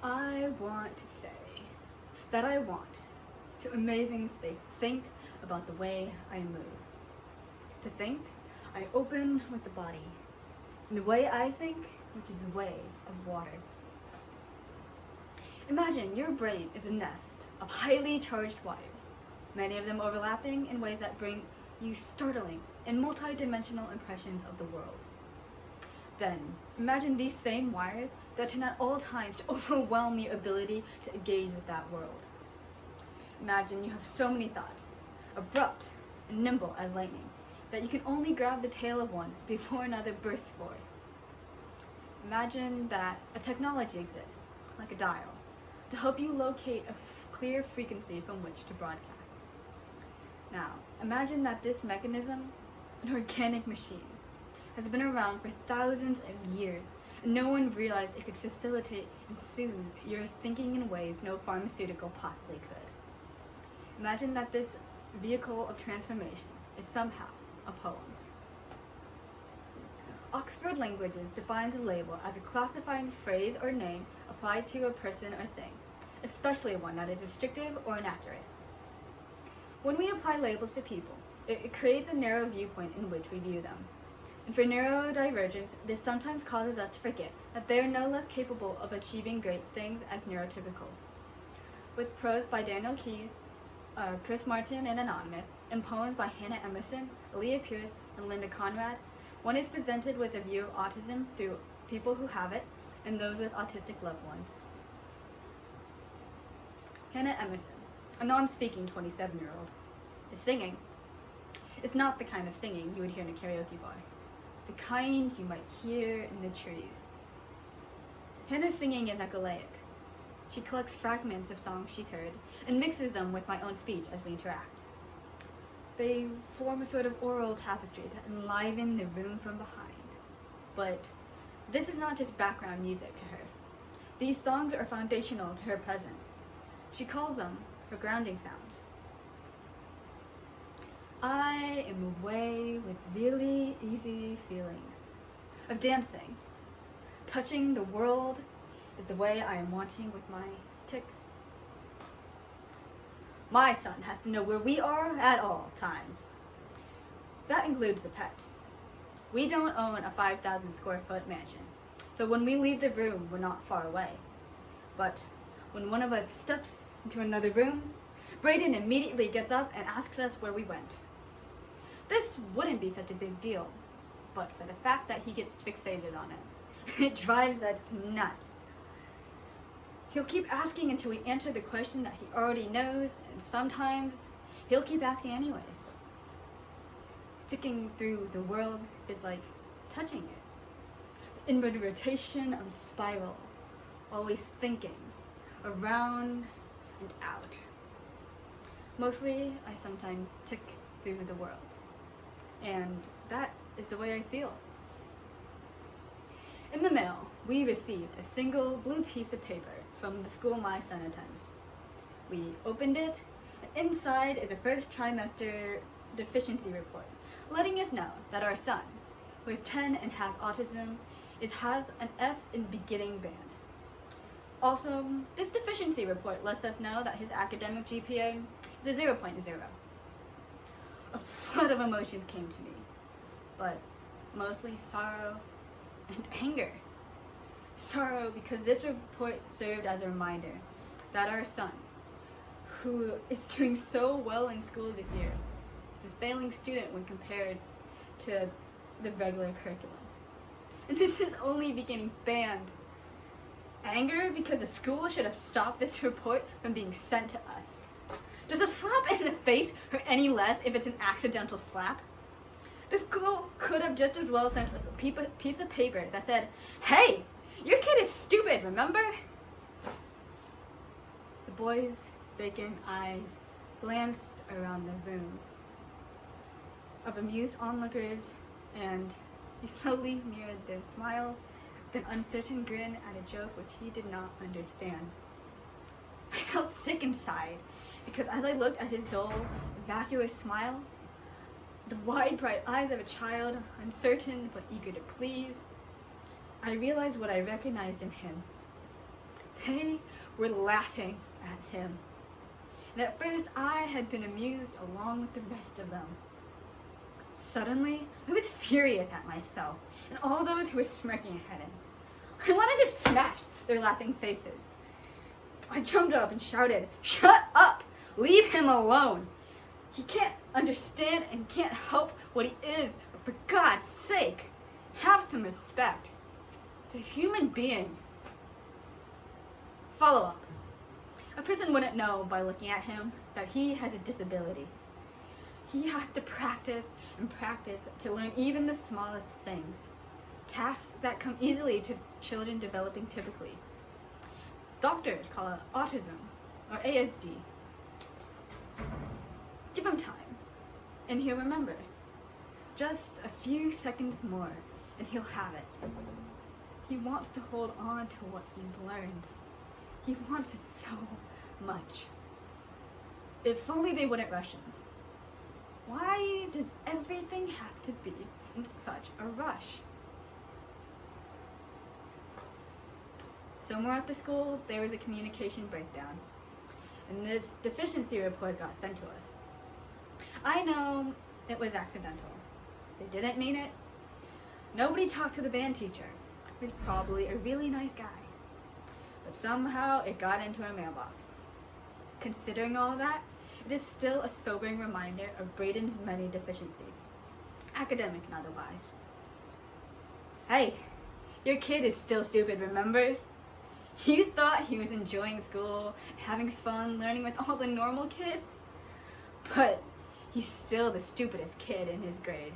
I want to say that I want to amazing space think about the way I move. To think, I open with the body. And the way I think, which is the wave of water. Imagine your brain is a nest of highly charged wires, many of them overlapping in ways that bring you startling and multi-dimensional impressions of the world. Then, imagine these same wires threaten at all times to overwhelm your ability to engage with that world. Imagine you have so many thoughts, abrupt and nimble as lightning, that you can only grab the tail of one before another bursts forth. Imagine that a technology exists, like a dial, to help you locate a clear frequency from which to broadcast. Now, imagine that this mechanism, an organic machine, has been around for thousands of years, and no one realized it could facilitate and soothe your thinking in ways no pharmaceutical possibly could. Imagine that this vehicle of transformation is somehow a poem. Oxford Languages defines a label as a classifying phrase or name applied to a person or thing, especially one that is restrictive or inaccurate. When we apply labels to people, it creates a narrow viewpoint in which we view them. And for neurodivergence, this sometimes causes us to forget that they are no less capable of achieving great things as neurotypicals. With prose by Daniel Keyes, Chris Martin and Anonymous, and poems by Hannah Emerson, Aaliyah Pierce, and Linda Conrad, one is presented with a view of autism through people who have it and those with autistic loved ones. Hannah Emerson, a non-speaking 27-year-old, is singing. It's not the kind of singing you would hear in a karaoke bar, the kind you might hear in the trees. Hannah's singing is echolaic. She collects fragments of songs she's heard and mixes them with my own speech as we interact. They form a sort of oral tapestry that enliven the room from behind. But this is not just background music to her. These songs are foundational to her presence. She calls them her grounding sounds. I am away with really easy feelings of dancing. Touching the world is the way I am wanting with my ticks. My son has to know where we are at all times. That includes the pet. We don't own a 5,000 square foot mansion, so when we leave the room, we're not far away. But when one of us steps into another room, Brayden immediately gets up and asks us where we went. This wouldn't be such a big deal, but for the fact that he gets fixated on it, it drives us nuts. He'll keep asking until we answer the question that he already knows, and sometimes he'll keep asking anyways. Ticking through the world is like touching it. The inward rotation of a spiral, always thinking, around and out. Mostly, I sometimes tick through the world, and that is the way I feel. In the mail, we received a single blue piece of paper from the school my son attends. We opened it, and inside is a first trimester deficiency report, letting us know that our son, who is 10 and has autism, has an F in beginning band. Also, this deficiency report lets us know that his academic GPA is a 0.0. A flood of emotions came to me, but mostly sorrow and anger. Sorrow because this report served as a reminder that our son, who is doing so well in school this year, is a failing student when compared to the regular curriculum. And this is only beginning band. Anger because the school should have stopped this report from being sent to us. Does a slap in the face hurt any less if it's an accidental slap? The school could have just as well sent us a piece of paper that said, "Hey, your kid is stupid, remember?" The boy's vacant eyes glanced around the room of amused onlookers, and he slowly mirrored their smiles with an uncertain grin at a joke which he did not understand. I felt sick inside, because as I looked at his dull, vacuous smile, the wide, bright eyes of a child, uncertain but eager to please, I realized what I recognized in him. They were laughing at him. And at first I had been amused along with the rest of them. Suddenly, I was furious at myself and all those who were smirking at him. I wanted to smash their laughing faces. I jumped up and shouted, "Shut up! Leave him alone! He can't understand and can't help what he is, but for God's sake, have some respect. It's a human being." Follow up. A person wouldn't know by looking at him that he has a disability. He has to practice and practice to learn even the smallest things, tasks that come easily to children developing typically. Doctors call it autism or ASD. Give him time, and he'll remember. Just a few seconds more, and he'll have it. He wants to hold on to what he's learned. He wants it so much. If only they wouldn't rush him. Why does everything have to be in such a rush? Somewhere at the school, there was a communication breakdown, and this deficiency report got sent to us. I know it was accidental. They didn't mean it. Nobody talked to the band teacher, who's probably a really nice guy. But somehow it got into our mailbox. Considering all that, it is still a sobering reminder of Braden's many deficiencies, academic and otherwise. Hey, your kid is still stupid, remember? You thought he was enjoying school, having fun, learning with all the normal kids? But he's still the stupidest kid in his grade.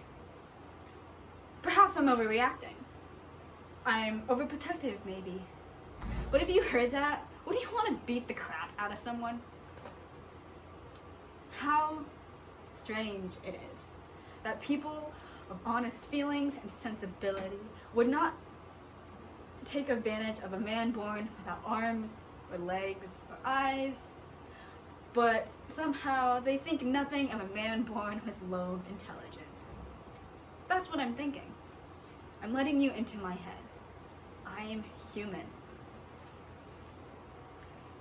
Perhaps I'm overreacting. I'm overprotective, maybe. But if you heard that, wouldn't you want to beat the crap out of someone? How strange it is that people of honest feelings and sensibility would not take advantage of a man born without arms or legs or eyes, but somehow they think nothing of a man born with low intelligence. That's what I'm thinking. I'm letting you into my head. I am human.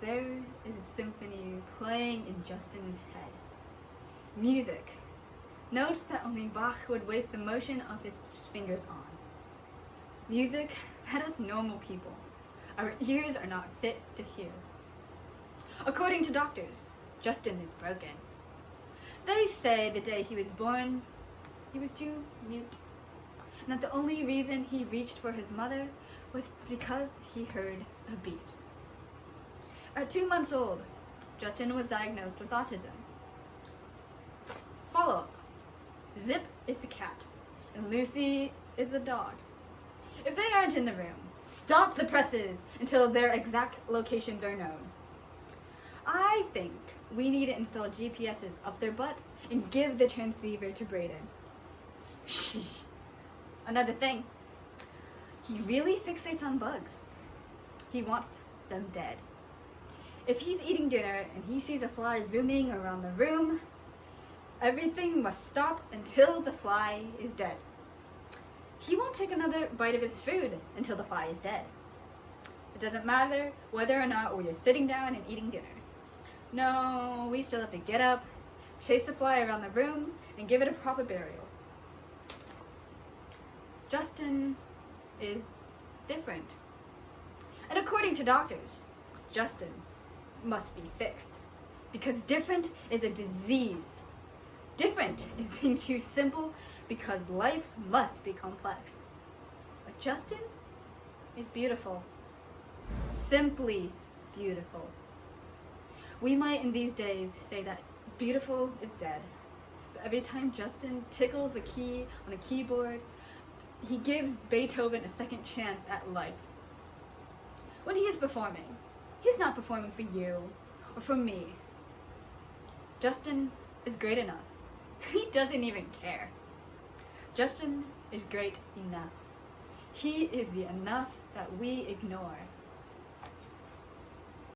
There is a symphony playing in Justin's head. Music. Notes that only Bach would waste the motion of his fingers on. Music that us normal people, our ears are not fit to hear. According to doctors, Justin is broken. They say the day he was born, he was too mute, and that the only reason he reached for his mother was because he heard a beat. At 2 months old, Justin was diagnosed with autism. Follow-up. Zip is the cat, and Lucy is the dog. If they aren't in the room, stop the presses until their exact locations are known. I think we need to install GPSs up their butts and give the transceiver to Braden. Shh. Another thing. He really fixates on bugs. He wants them dead. If he's eating dinner and he sees a fly zooming around the room, everything must stop until the fly is dead. He won't take another bite of his food until the fly is dead. It doesn't matter whether or not we are sitting down and eating dinner. No, we still have to get up, chase the fly around the room, and give it a proper burial. Justin is different. And according to doctors, Justin must be fixed. Because different is a disease. Different is being too simple because life must be complex. But Justin is beautiful. Simply beautiful. We might in these days say that beautiful is dead. But every time Justin tickles the key on a keyboard, he gives Beethoven a second chance at life. When he is performing, he's not performing for you or for me. Justin is great enough. He doesn't even care. Justin is great enough. He is the enough that we ignore.